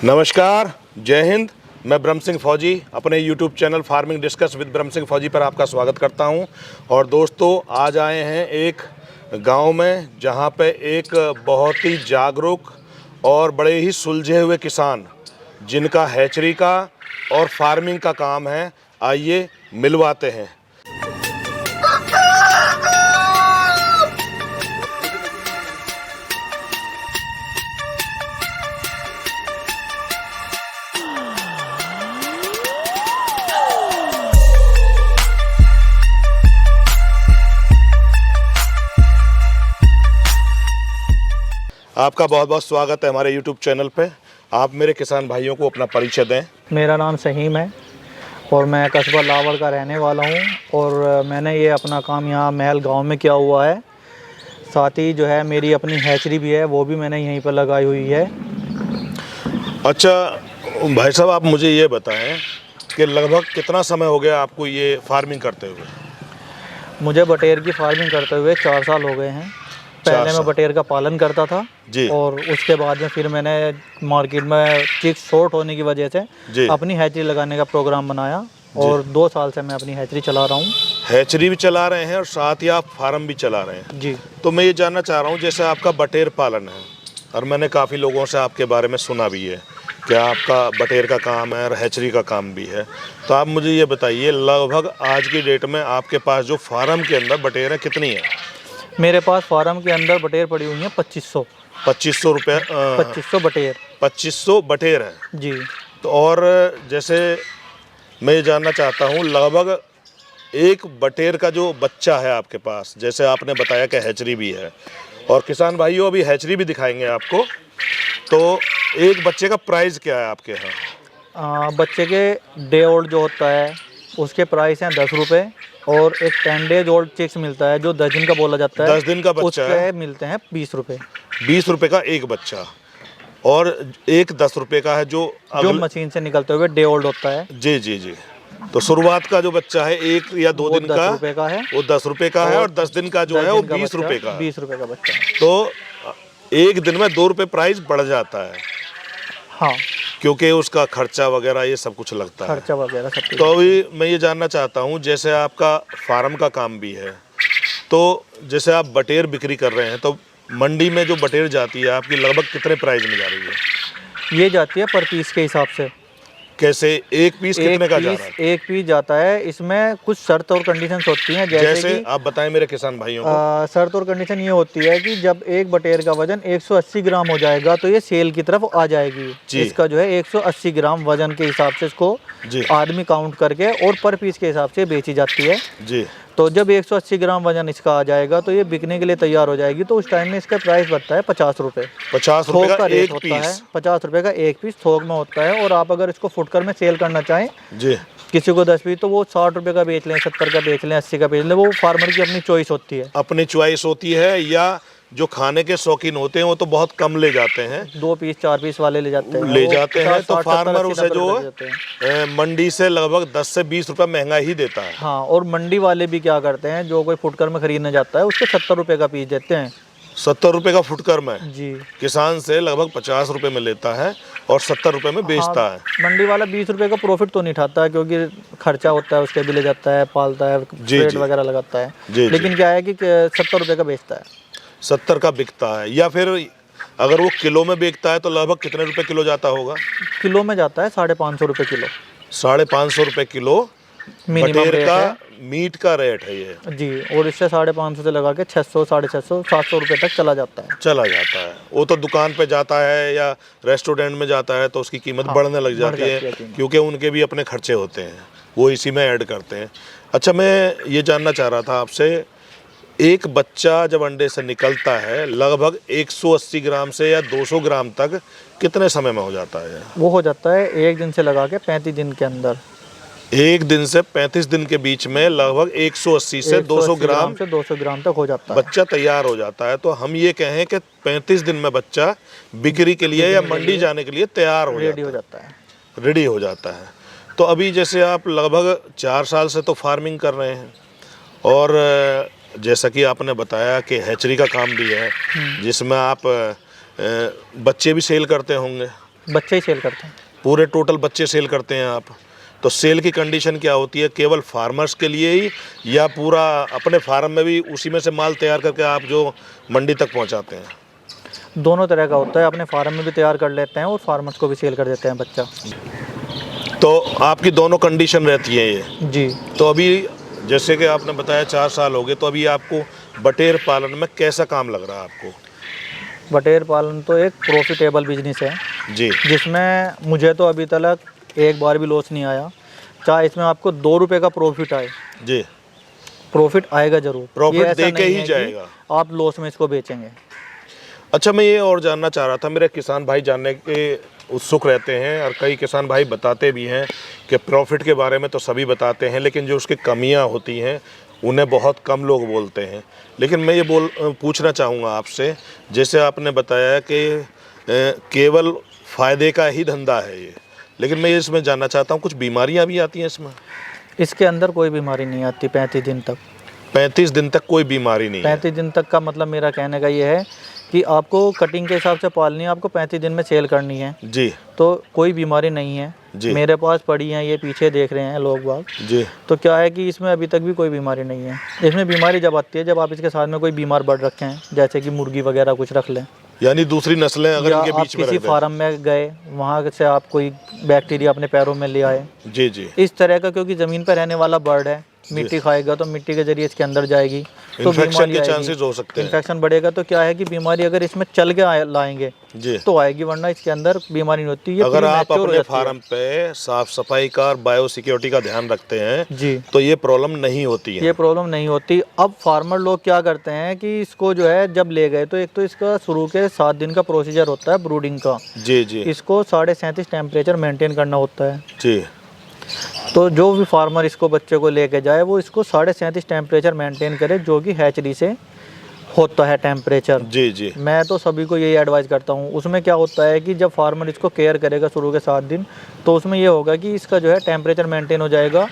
नमस्कार, जय हिंद। मैं ब्रह्म सिंह फौजी अपने YouTube channel farming discuss with ब्रह्म सिंह फौजी पर आपका स्वागत करता हूं। और दोस्तों, आज आए हैं एक गांव में जहां पे एक बहुत ही जागरूक और बड़े ही सुलझे हुए किसान जिनका हैचरी का और फार्मिंग का काम है। आइए मिलवाते हैं। आपका बहुत बहुत स्वागत है हमारे YouTube चैनल पे। आप मेरे किसान भाइयों को अपना परिचय दें। मेरा नाम सहीम है और मैं कस्बा लावड़ का रहने वाला हूँ और मैंने ये अपना काम यहाँ महल गांव में किया हुआ है। साथ ही जो है मेरी अपनी हैचरी भी है, वो भी मैंने यहीं पर लगाई हुई है। अच्छा भाई साहब, आप मुझे ये बताएं कि लगभग कितना समय हो गया आपको ये फार्मिंग करते हुए? मुझे बटेर की फार्मिंग करते हुए 4 साल हो गए हैं। पहले मैं बटेर का पालन करता था जी। और उसके बाद में फिर मैंने मार्केट में चिक्स शॉर्ट होने की वजह से अपनी हैचरी लगाने का प्रोग्राम बनाया और 2 साल से मैं अपनी हैचरी चला रहा हूँ। हैचरी भी चला रहे हैं और साथ ही आप फार्म भी चला रहे हैं जी। तो मैं ये जानना चाह रहा हूँ, जैसे आपका बटेर पालन है और मैंने काफ़ी लोगों से आपके बारे में सुना भी है कि आपका बटेर का काम है और हैचरी का काम भी है। तो आप मुझे ये बताइए, लगभग आज की डेट में आपके पास जो फार्म के अंदर बटेर है कितनी है? मेरे पास फार्म के अंदर बटेर पड़ी हुई है 2500 रुपये। 2500 बटेर। 2500 बटेर है जी। तो और जैसे मैं ये जानना चाहता हूँ, लगभग एक बटेर का जो बच्चा है आपके पास, जैसे आपने बताया कि हैचरी भी है और किसान भाइयों अभी हैचरी भी दिखाएंगे आपको, तो एक बच्चे का प्राइस क्या है आपके यहाँ? बच्चे के डे ओल्ड जो होता है उसके प्राइस हैं 10 रुपये और एक 10 डेज ओल्ड चिक्स मिलता है जो 10 दिन का बोला जाता है। 10 दिन का बच्चा है, मिलते हैं 20 रुपये। 20 रुपये का एक बच्चा और एक 10 रुपये का है जो मशीन से निकलते हुए डे ओल्ड होता है। जी जी जी। तो शुरुआत का जो बच्चा है 1 या 2 दिन का 10 रुपये का है, वो 10 रुपये का है और 10 दिन का जो है वो 20 रुपये का है। 20 रुपये का बच्चा। तो एक दिन में 2 रुपये प्राइस बढ़ जाता है। हाँ, क्योंकि उसका खर्चा वगैरह ये सब कुछ लगता है, खर्चा वगैरह सब। तो अभी मैं ये जानना चाहता हूँ, जैसे आपका फार्म का काम भी है, तो जैसे आप बटेर बिक्री कर रहे हैं तो मंडी में जो बटेर जाती है आपकी लगभग कितने प्राइस में जा रही है? ये जाती है पर पीस के हिसाब से। कैसे एक पीस कितने का जा रहा है? एक पीस जाता है, इसमें कुछ शर्त और कंडीशंस होती हैं। जैसे कि आप बताएं मेरे किसान भाइयों को। शर्त और कंडीशन ये होती है कि जब एक बटेर का वजन 180 ग्राम हो जाएगा तो ये सेल की तरफ आ जाएगी। इसका जो है 180 ग्राम वजन के हिसाब से इसको आदमी काउंट करके और पर पीस के हिसाब से बेची जाती है जी। तो जब 180 ग्राम वजन इसका आ जाएगा तो ये बिकने के लिए तैयार हो जाएगी। तो उस टाइम में इसका प्राइस बढ़ता है 50 रुपये। 50 रुपये का एक होता है। 50 रुपये का एक पीस थोक में होता है। और आप अगर इसको फुटकर में सेल करना चाहें जी, किसी को 10 पीस, तो वो 60 रुपये का बेच लें, 70 का बेच लें, 80 का बेच लें। वो फार्मर की अपनी चॉइस होती है। अपनी चॉइस होती है, या जो खाने के शौकीन होते हैं वो तो बहुत कम ले जाते हैं, 2 पीस 4 पीस वाले ले जाते हैं। तो फार्मर उसे जो मंडी से लगभग 10 से 20 रुपये महंगा ही देता है। हाँ, और मंडी वाले भी क्या करते हैं, जो कोई फुटकर में खरीदने जाता है उसके 70 रुपये का पीस देते हैं। 70 रुपये का फुटकर में जी। किसान से लगभग 50 रुपये में लेता है और 70 रुपये में बेचता है। मंडी वाला 20 रुपये का प्रॉफिट तो नहीं उठाता है, क्योंकि खर्चा होता है, उसके भी ले जाता है, पालता है, रेट वगैरह लगाता है। लेकिन क्या है कि 70 रुपये का बेचता है, 70 का बिकता है। या फिर अगर वो किलो में बेचता है तो लगभग कितने रुपए किलो जाता होगा? किलो में जाता है 550 रुपये किलो। 550 रुपये किलो बटेर का मीट का रेट है ये जी। और इससे 550 से लगा के 600, 650, 700 रुपये तक चला जाता है। वो तो दुकान पे जाता है या रेस्टोरेंट में जाता है तो उसकी कीमत बढ़ने लग जाती है, क्योंकि उनके भी अपने खर्चे होते हैं, वो इसी में ऐड करते हैं। अच्छा, मैं ये जानना चाह रहा था आपसे, एक बच्चा जब अंडे से निकलता है लगभग 180 ग्राम से या 200 ग्राम तक कितने समय में हो जाता है? वो हो जाता है 1 दिन से लगा के 35 दिन के अंदर। 1 दिन से 35 दिन के बीच में लगभग 180 से 200 ग्राम तक हो जाता है, बच्चा तैयार हो जाता है। तो हम ये कहें कि 35 दिन में बच्चा बिक्री के लिए या मंडी जाने के लिए तैयार रेडी हो जाता है। तो अभी जैसे आप लगभग 4 साल से तो फार्मिंग कर रहे हैं और जैसा कि आपने बताया कि हैचरी का काम भी है जिसमें आप बच्चे भी सेल करते होंगे। बच्चे ही सेल करते हैं। पूरे टोटल बच्चे सेल करते हैं आप? तो सेल की कंडीशन क्या होती है, केवल फार्मर्स के लिए ही या पूरा अपने फार्म में भी उसी में से माल तैयार करके आप जो मंडी तक पहुंचाते हैं? दोनों तरह का होता है, अपने फार्म में भी तैयार कर लेते हैं और फार्मर्स को भी सेल कर देते हैं बच्चा। तो आपकी दोनों कंडीशन रहती है ये? जी। तो अभी जैसे कि आपने बताया 4 साल हो गए, तो अभी आपको बटेर पालन में कैसा काम लग रहा है आपको? बटेर पालन तो एक प्रॉफिटेबल बिजनेस है जी जिसमें मुझे तो अभी तक एक बार भी लॉस नहीं आया। चाहे इसमें आपको 2 रुपये का प्रॉफिट आए, जी, प्रॉफिट आएगा जरूर। प्रॉफिट ये ऐसा दे के नहीं ही है कि जाएगा। आप लॉस में इसको बेचेंगे। अच्छा, मैं ये और जानना चाह रहा था, मेरे किसान भाई जानने के उत्सुक रहते हैं और कई किसान भाई बताते भी हैं कि प्रॉफिट के बारे में तो सभी बताते हैं, लेकिन जो उसकी कमियां होती हैं उन्हें बहुत कम लोग बोलते हैं। लेकिन मैं ये पूछना चाहूँगा आपसे, जैसे आपने बताया कि केवल फ़ायदे का ही धंधा है ये, लेकिन मैं इसमें जानना चाहता हूँ कुछ बीमारियाँ भी आती हैं इसमें? इसके अंदर कोई बीमारी नहीं आती 35 दिन तक। 35 दिन तक कोई बीमारी नहीं है? 35 दिन तक का मतलब मेरा कहने का ये है कि आपको कटिंग के हिसाब से पालनी है, आपको 35 दिन में सेल करनी है जी। तो कोई बीमारी नहीं है जी। मेरे पास पड़ी हैं, ये पीछे देख रहे हैं लोग बाग जी। तो क्या है कि इसमें अभी तक भी कोई बीमारी नहीं है। इसमें बीमारी जब आती है जब आप इसके साथ में कोई बीमार बढ़ रखे हैं, जैसे कि मुर्गी वगैरह कुछ रख लें, यानी दूसरी नस्लें अगर या इनके आप बीच में किसी रख दें। फार्म में गए, वहाँ से आप कोई बैक्टीरिया अपने पैरों में ले आए, जी जी। इस तरह का, क्योंकि ज़मीन पर रहने वाला बर्ड है, मिट्टी खाएगा तो मिट्टी के जरिए इसके अंदर जाएगी तो इन्फेक्शन के आएगी। चांसेस हो सकते हैं। इन्फेक्शन बढ़ेगा तो क्या है कि बीमारी अगर इसमें चल के लाएंगे जी। तो आएगी, वरना इसके अंदर बीमारी नहीं होती। ये अगर पूरी आप mature हो अपने जाती है। फार्म पे साफ सफाई का और बायो सिक्योरिटी का ध्यान रखते हैं जी, तो ये प्रॉब्लम नहीं होती है। ये प्रॉब्लम नहीं होती। अब फार्मर लोग क्या करते हैं कि इसको जो है जब ले गए तो एक तो इसका शुरू के 7 दिन का प्रोसीजर होता है ब्रूडिंग का। जी जी। इसको 37.5 टेम्परेचर मेंटेन करना होता है। जी। तो जो भी फार्मर इसको बच्चे को लेके जाए वो इसको 37.5 टेम्परेचर मेंटेन करे, जो कि हैचरी से होता है टेम्परेचर। जी जी। मैं तो सभी को यही एडवाइस करता हूँ। उसमें क्या होता है कि जब फार्मर इसको केयर करेगा शुरू के 7 दिन, तो उसमें ये होगा कि इसका जो है टेम्परेचर मेंटेन हो जाएगा।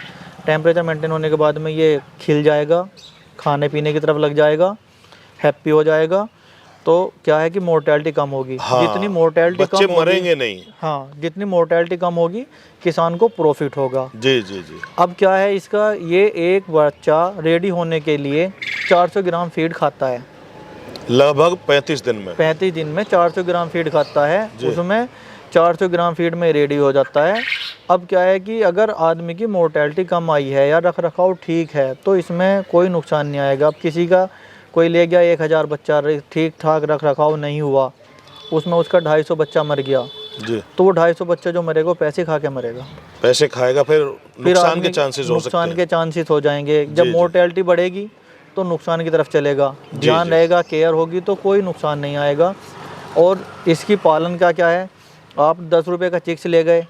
टेम्परेचर मेंटेन होने के बाद में ये खिल जाएगा, खाने पीने की तरफ लग जाएगा, हैप्पी हो जाएगा। तो क्या है कि मोर्टेलिटी कम होगी। हाँ, जितनी मोर्टेलिटी कम बच्चे होगी, मरेंगे नहीं। हाँ, जितनी मोर्टेलिटी कम होगी किसान को प्रॉफिट होगा। जी जी जी। अब क्या है, इसका ये एक बच्चा रेडी होने के लिए 400 ग्राम फीड खाता है लगभग 35 दिन में। 35 दिन में 400 ग्राम फीड खाता है, उसमें 400 ग्राम फीड में रेडी हो जाता है। अब क्या है कि अगर आदमी की मोर्टेलिटी कम आई है या रख रखाव ठीक है तो इसमें कोई नुकसान नहीं आएगा। अब किसी का कोई ले गया 1000 बच्चा, ठीक ठाक रख रखाव नहीं हुआ, उसमें उसका 250 बच्चा मर गया जी, तो वो 250 बच्चा जो मरेगा पैसे खा के मरेगा, पैसे खाएगा, फिर नुकसान आदमी के चांसेस हो सकते नुकसान हैं। के चांसेस हो जाएंगे। जब मोर्टेलिटी बढ़ेगी तो नुकसान की तरफ चलेगा। ध्यान रहेगा, केयर होगी तो कोई नुकसान नहीं आएगा। और इसकी पालन का क्या है, आप 10 रुपये का चिक्स ले गए,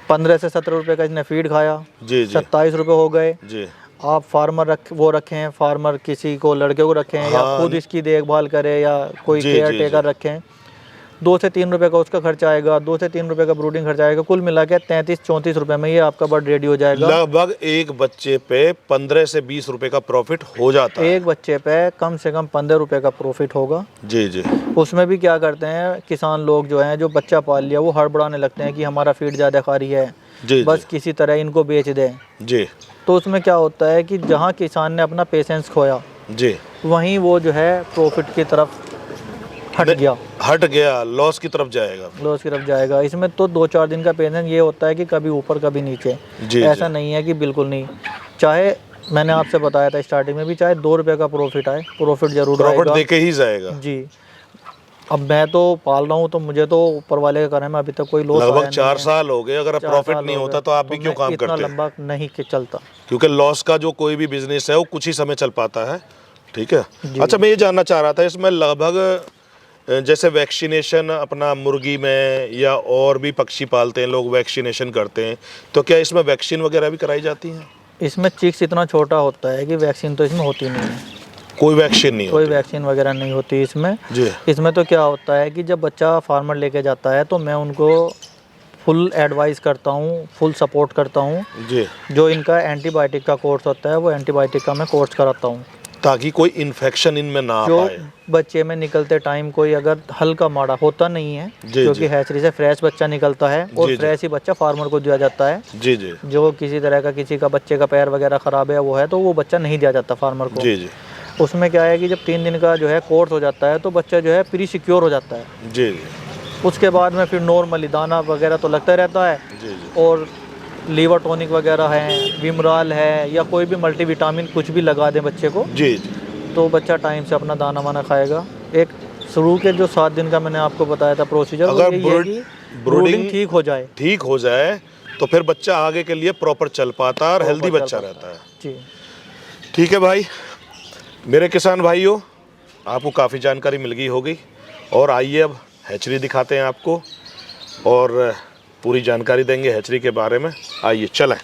15 से 17 रुपये का इसने फीड खाया, जी जी 27 रुपये हो गए। जी। आप फार्मर रखे हैं, फार्मर किसी को लड़के को रखे हैं, या खुद इसकी देखभाल करे, या कोई केयर टेकर रखे हैं, 2 से 3 रुपये का उसका खर्चा आएगा, 2 से 3 रुपये का ब्रूडिंग खर्चा आएगा। कुल मिला के 33-34 रुपये में ये आपका बर्ड रेडी हो जाएगा। लगभग एक बच्चे पे 15 से 20 रुपए का प्रॉफिट हो जाता है। एक बच्चे पे कम से कम 15 रुपये का प्रॉफिट होगा। जी जी। उसमें भी क्या करते हैं किसान लोग जो हैं, जो बच्चा पाल लिया वो हड़बड़ाने लगते हैं कि हमारा फीड ज़्यादा खा रही है, जी बस किसी तरह इनको बेच दें। जी। तो उसमें क्या होता है कि जहाँ किसान ने अपना पेशेंस खोया, जी, वहीं वो जो है प्रॉफिट की तरफ हट गया, लॉस की तरफ जाएगा। लॉस की तरफ जाएगा। इसमें तो 2-4 दिन का पेशेंस ये होता है कि कभी ऊपर कभी नीचे, जी, ऐसा नहीं है कि बिल्कुल नहीं। चाहे मैंने आपसे बताया था स्टार्टिंग में भी, चाहे 2 रुपये का प्रॉफिट आए, प्रॉफिट जरूर प्रॉफिट आएगा। देके ही जाएगा जी। अब मैं तो पाल रहा हूँ तो मुझे तो ऊपर वाले का करने में अभी तक कोई लॉस लगभग 4 साल हो गए। अगर प्रॉफिट नहीं होता तो आप भी क्यों काम इतना करते? लंबा नहीं कि चलता, क्योंकि लॉस का जो कोई भी बिजनेस है वो कुछ ही समय चल पाता है। ठीक है। अच्छा, मैं ये जानना चाह रहा था, इसमें लगभग जैसे वैक्सीनेशन अपना मुर्गी में या और भी पक्षी पालते हैं लोग, वैक्सीनेशन करते हैं, तो क्या इसमें वैक्सीन वगैरह भी कराई जाती है? इसमें चिक्स इतना छोटा होता है कि वैक्सीन तो इसमें होती नहीं है। कोई वैक्सीन नहीं कोई होती? वैक्सीन वगैरह नहीं होती इसमें जी। इसमें तो क्या होता है कि जब बच्चा फार्मर लेके जाता है तो मैं उनको फुल एडवाइस करता हूँ, फुल सपोर्ट करता हूँ। जी। जो इनका एंटीबायोटिक का कोर्स होता है वो एंटीबायोटिक का मैं कोर्स कराता हूँ। ताकि कोई इन्फेक्शन इनमें ना आ जो पाए। बच्चे में निकलते टाइम कोई अगर हल्का माड़ा होता नहीं है, क्योंकि हैचरी से फ्रेश बच्चा निकलता है और फ्रेश ही बच्चा फार्मर को दिया जाता है। जी जी। जो किसी तरह का किसी का बच्चे का पैर वगैरह खराब है वो है तो वो बच्चा नहीं दिया जाता फार्मर को। जी जी। उसमें क्या है कि जब 3 दिन का जो है कोर्स हो जाता है तो बच्चा जो है प्री सिक्योर हो जाता है। जी जी। उसके बाद में फिर नॉर्मली दाना वगैरह तो लगता रहता है। जी जी। और लीवर टॉनिक वगैरह है, विमराल है, या कोई भी मल्टीविटामिन कुछ भी लगा दें बच्चे को, जी जी। तो बच्चा टाइम से अपना दाना वाना खाएगा। एक शुरू के जो 7 दिन का मैंने आपको बताया था प्रोसीजर, अगर ब्रूडिंग ठीक हो जाए तो फिर बच्चा आगे के लिए प्रॉपर चल पाता है और हेल्दी बच्चा रहता है। जी ठीक है भाई, मेरे किसान भाइयों, आपको काफ़ी जानकारी मिल गई होगी और आइए अब हैचरी दिखाते हैं आपको और पूरी जानकारी देंगे हैचरी के बारे में। आइए चलें।